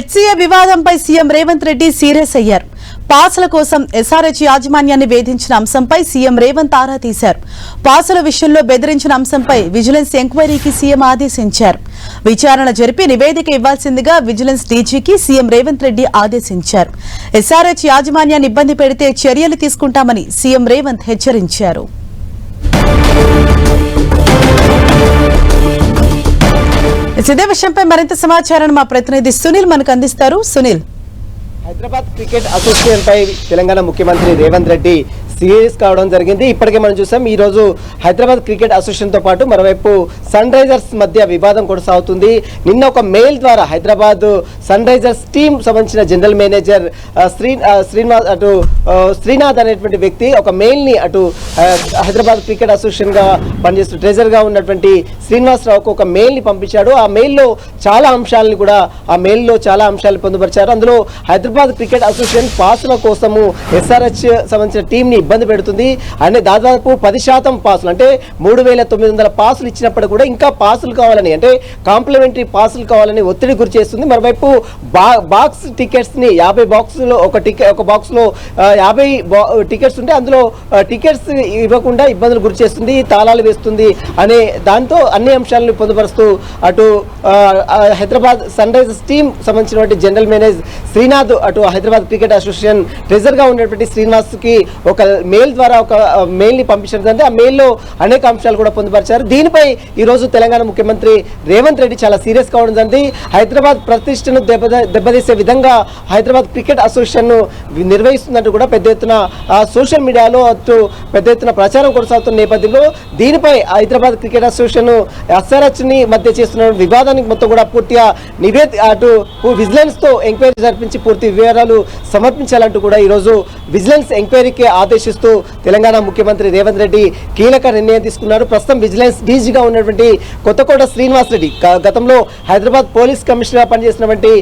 HCA వివాదంపై CM Revanth Reddy serious అయ్యారు. పాసుల కోసం ఎస్ఆర్హెచ్ యాజమాన్యాన్ని వేధించిన అంశంపై సీఎం రేవంత్ ఆరా తీశారు. పాసుల విషయంలో బెదిరించిన అంశంపై విజిలెన్స్ ఎంక్వైరీకి సీఎం ఆదేశించారు. విచారణ జరిపి నివేదిక ఇవ్వాల్సిందిగా విజిలెన్స్ డీజీకి సీఎం రేవంత్ రెడ్డి ఆదేశించారు. ఎస్ఆర్హెచ్ యాజమాన్యాన్ని ఇబ్బంది పెడితే చర్యలు తీసుకుంటామని సీఎం రేవంత్ హెచ్చరించారు. ఇదే విషయంపై మరింత సమాచారాన్ని మా ప్రతినిధి సునీల్ మనకు అందిస్తారు. సునీల్, హైదరాబాద్ క్రికెట్ అసోసియేషన్ పై తెలంగాణ ముఖ్యమంత్రి రేవంత్ రెడ్డి సీరియస్ కావడం జరిగింది. ఇప్పటికే మనం చూసాం, ఈ రోజు హైదరాబాద్ క్రికెట్ అసోసియేషన్ తో పాటు మరోవైపు సన్ రైజర్స్ మధ్య వివాదం కొనసాగుతుంది. నిన్న ఒక మెయిల్ ద్వారా హైదరాబాద్ సన్ రైజర్స్ టీం సంబంధించిన జనరల్ మేనేజర్ శ్రీనాథ్ అనేటువంటి వ్యక్తి ఒక మెయిల్ ని అటు హైదరాబాద్ క్రికెట్ అసోసియేషన్ గా పనిచేస్తూ ట్రెజర్ గా ఉన్నటువంటి శ్రీనివాసరావుకు ఒక మెయిల్ ని పంపించాడు. ఆ మెయిల్లో చాలా అంశాలను పొందుపరిచారు. అందులో హైదరాబాద్ క్రికెట్ అసోసియేషన్ పాసుల కోసము ఎస్ఆర్హెచ్ సంబంధించిన టీం ని ఇబ్బంది పెడుతుంది అని, దాదాపు 10% పాసులు అంటే 3900 పాసులు ఇచ్చినప్పుడు కూడా ఇంకా పాసులు కావాలని, అంటే కాంప్లిమెంటరీ పాసులు కావాలని ఒత్తిడి గురి చేస్తుంది. మరోవైపు బాక్స్ టికెట్స్ ని 50 బాక్సులో ఒక బాక్స్ లో 50 టికెట్స్ ఉంటే అందులో టికెట్స్ ఇవ్వకుండా ఇబ్బందులు గురి చేస్తుంది, తాళాలు వేస్తుంది అనే దాంతో అన్ని అంశాలను పొందుపరుస్తూ అటు హైదరాబాద్ సన్ రైజర్స్ టీం సంబంధించినటువంటి జనరల్ మేనేజర్ శ్రీనాథ్ అటు హైదరాబాద్ క్రికెట్ అసోసియేషన్ ట్రెజర్ గా ఉన్నటువంటి శ్రీనివాస్ కి ఒక మెయిల్ ద్వారా ఒక మెయిల్ ని పంపించడం, ఆ మెయిల్ లో అనేక అంశాలు కూడా పొందుపరిచారు. దీనిపై ఈ రోజు తెలంగాణ ముఖ్యమంత్రి రేవంత్ రెడ్డి చాలా సీరియస్ కావడం జరిగింది. హైదరాబాద్ ప్రతిష్టను దెబ్బతీసే విధంగా హైదరాబాద్ క్రికెట్ అసోసియేషన్ నిర్వహిస్తుందంటూ కూడా పెద్ద ఎత్తున సోషల్ మీడియాలో పెద్ద ఎత్తున ప్రచారం కొనసాగుతున్న నేపథ్యంలో దీనిపై హైదరాబాద్ క్రికెట్ అసోసియేషన్ ఎస్ఆర్హెచ్ ని మధ్య చేస్తున్న వివాదానికి మొత్తం కూడా పూర్తిగా అటు విజిలెన్స్ తో ఎంక్వైరీ జరిపించి పూర్తి వివరాలు సమర్పించాలంటూ కూడా ఈ రోజు విజిలెన్స్ ఎంక్వైరీకి ఆదేశిస్తూ తెలంగాణ ముఖ్యమంత్రి రేవంత్ రెడ్డి కీలక నిర్ణయం తీసుకున్నారు. ప్రస్తుతం విజిలెన్స్ డీజీగా ఉన్నటువంటి కొత్తకోట శ్రీనివాస్ రెడ్డి, గతంలో హైదరాబాద్ పోలీస్ కమిషనర్ పనిచేసినటువంటి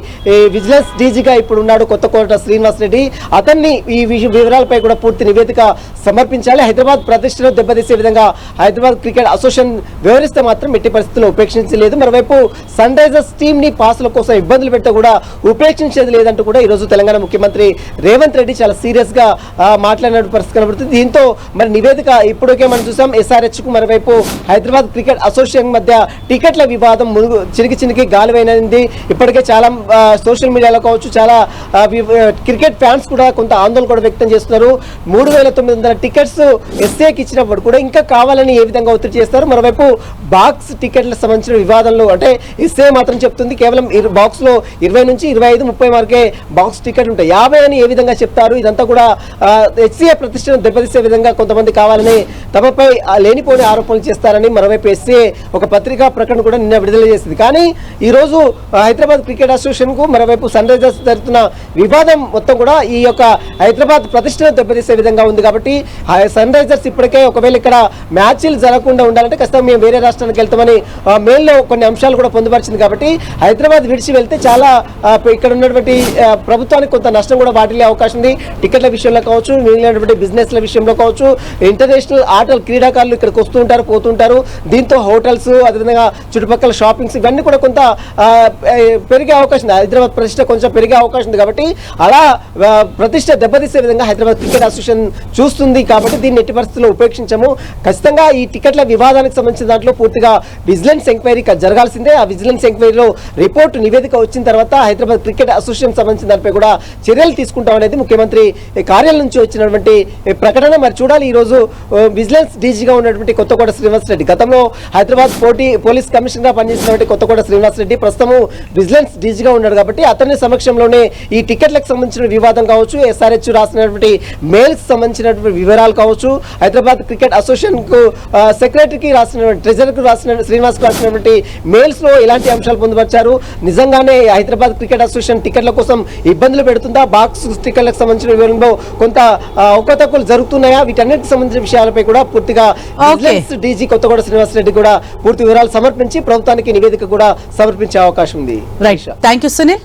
విజిలెన్స్ డీజీగా ఇప్పుడు ఉన్నాడు కొత్తకోట శ్రీనివాస్ రెడ్డి. అతన్ని ఈ వివరాలపై కూడా పూర్తి నివేదిక సమర్పించాలి. హైదరాబాద్ ప్రతిష్టను దెబ్బతీసే విధంగా హైదరాబాద్ క్రికెట్ అసోసియేషన్ వ్యవహరిస్తే మాత్రం ఎట్టి పరిస్థితుల్లో ఉపేక్షించలేదు. మరోవైపు సన్ రైజర్స్ టీం ని పాసుల కోసం ఇబ్బందులు పెడితే కూడా ఉపేక్షించేది లేదంటూ కూడా ఈ రోజు తెలంగాణ ముఖ్యమంత్రి రేవంత్ రెడ్డి చాలా సీరియస్ గా మాట్లాడిన పరిస్థితి కనబడుతుంది. దీంతో మరి నివేదిక ఇప్పటికే మనం చూసాం, ఎస్ఆర్హెచ్ కు మరోవైపు హైదరాబాద్ క్రికెట్ అసోసియేషన్ మధ్య టికెట్ల వివాదం చినికి గాలివైనది. ఇప్పటికే చాలా సోషల్ మీడియాలో కావచ్చు, చాలా క్రికెట్ ఫ్యాన్స్ కూడా కొంత ఆందోళన కూడా వ్యక్తం చేస్తున్నారు. 3900 టికెట్స్ ఎస్ఏకి ఇచ్చినప్పుడు కూడా ఇంకా కావాలని ఏ విధంగా ఒత్తిడి చేస్తారు. మరోవైపు బాక్స్ టికెట్లకు సంబంధించిన వివాదంలో అంటే ఎస్ఏ మాత్రం చెప్తుంది కేవలం బాక్స్ లో 20 నుంచి 25, 30 వరకే బాక్స్ టికెట్ ఉంటాయి, 50 అని ఏ విధంగా చెప్తారు. ఇదంతా కూడా హెచ్సీఏ ప్రతిష్టను దెబ్బతీసే విధంగా కొంతమంది కావాలని తమపై లేనిపోని ఆరోపణలు చేస్తారని మరోవైపు ఎస్సీఏ ఒక పత్రికా ప్రకటన కూడా నిన్న విడుదల చేసింది. కానీ ఈ రోజు హైదరాబాద్ క్రికెట్ అసోసియేషన్ కు మరోవైపు సన్ రైజర్స్ జరుగుతున్న వివాదం మొత్తం కూడా ఈ యొక్క హైదరాబాద్ ప్రతిష్టను దెబ్బతీసే విధంగా ఉంది. కాబట్టి సన్ రైజర్స్ ఇప్పటికే ఒకవేళ ఇక్కడ మ్యాచ్లు జరగకుండా ఉండాలంటే ఖచ్చితంగా మేము వేరే రాష్ట్రానికి వెళ్తామని మెయిల్లో కొన్ని అంశాలు కూడా పొందుపరిచింది. కాబట్టి హైదరాబాద్ విడిచి వెళ్తే చాలా ఇక్కడ ఉన్నటువంటి ప్రభుత్వానికి కొంత నష్టం కూడా వాటిల్లే అవకాశం ఉంది. టికెట్ల విషయంలో కావచ్చు, మిగిలినటువంటి బిజినెస్ల విషయంలో కావచ్చు, ఇంటర్నేషనల్ ఆటలు క్రీడాకారులు ఇక్కడికి వస్తూ ఉంటారు, పోతుంటారు. దీంతో హోటల్స్, అదేవిధంగా చుట్టుపక్కల షాపింగ్స్ ఇవన్నీ కూడా కొంత పెరిగే అవకాశం ఉంది. హైదరాబాద్ ప్రతిష్ట కొంచెం పెరిగే అవకాశం ఉంది. కాబట్టి అలా ప్రతిష్ట దెబ్బతీసే విధంగా హైదరాబాద్ క్రికెట్ అసోసియేషన్ చూస్తుంది. కాబట్టి దీన్ని ఎట్టి పరిస్థితుల్లో ఉపేక్షించము. ఖచ్చితంగా ఈ టికెట్ల వివాదానికి సంబంధించిన దాంట్లో పూర్తిగా విజిలెన్స్ ఎంక్వైరీ జరగాల్సిందే. ఆ విజిలెన్స్ ఎంక్వైరీలో రిపోర్ట్ నివేదిక వచ్చిన తర్వాత హైదరాబాద్ క్రికెట్ అసోసియేషన్ సంబంధించిన దానిపై కూడా చర్యలు తీసుకుంటాం అనేది ముఖ్యమంత్రి కార్యాలయం నుంచి వచ్చినటువంటి ప్రకటన. మరి చూడాలి. ఈ రోజు విజిలెన్స్ డీజీగా ఉన్నటువంటి కొత్తకోట శ్రీనివాస్ రెడ్డి, గతంలో హైదరాబాద్ పోలీస్ కమిషనర్ గా పనిచేసినటువంటి కొత్తకోట శ్రీనివాస్ రెడ్డి ప్రస్తుతం విజిలెన్స్ డీజీగా ఉన్నాడు. కాబట్టి అతని సమక్షంలోనే ఈ టికెట్లకు సంబంధించిన వివాదం కావచ్చు, ఎస్ఆర్హెచ్ రాసినటువంటి మెయిల్స్ సంబంధించినటువంటి వివరాలు కావచ్చు, హైదరాబాద్ క్రికెట్ అసోసియేషన్ కు సెక్రటరీకి రాసినటువంటి ట్రెజర్ కు రాసిన శ్రీనివాస్ కు రాసినటువంటి మెయిల్స్ లో ఇలాంటి అంశాలు పొందుపరిచారు. నిజంగానే హైదరాబాద్ క్రికెట్ అసోసియేషన్ టికెట్ల కోసం ఇబ్బందులు పెడుతుందా, బాక్స్ టికెట్లకు సంబంధించిన వివరంలో కొంత అవకతవకలు జరుగుతున్నాయా, వీటన్నిటికి సంబంధించిన విషయాలపై కూడా పూర్తిగా డీజీ కొత్తకోట శ్రీనివాస్ రెడ్డి కూడా పూర్తి వివరాలు సమర్పించి ప్రభుత్వానికి నివేదిక కూడా సమర్పించే అవకాశం ఉంది. Right, thank you Sunil.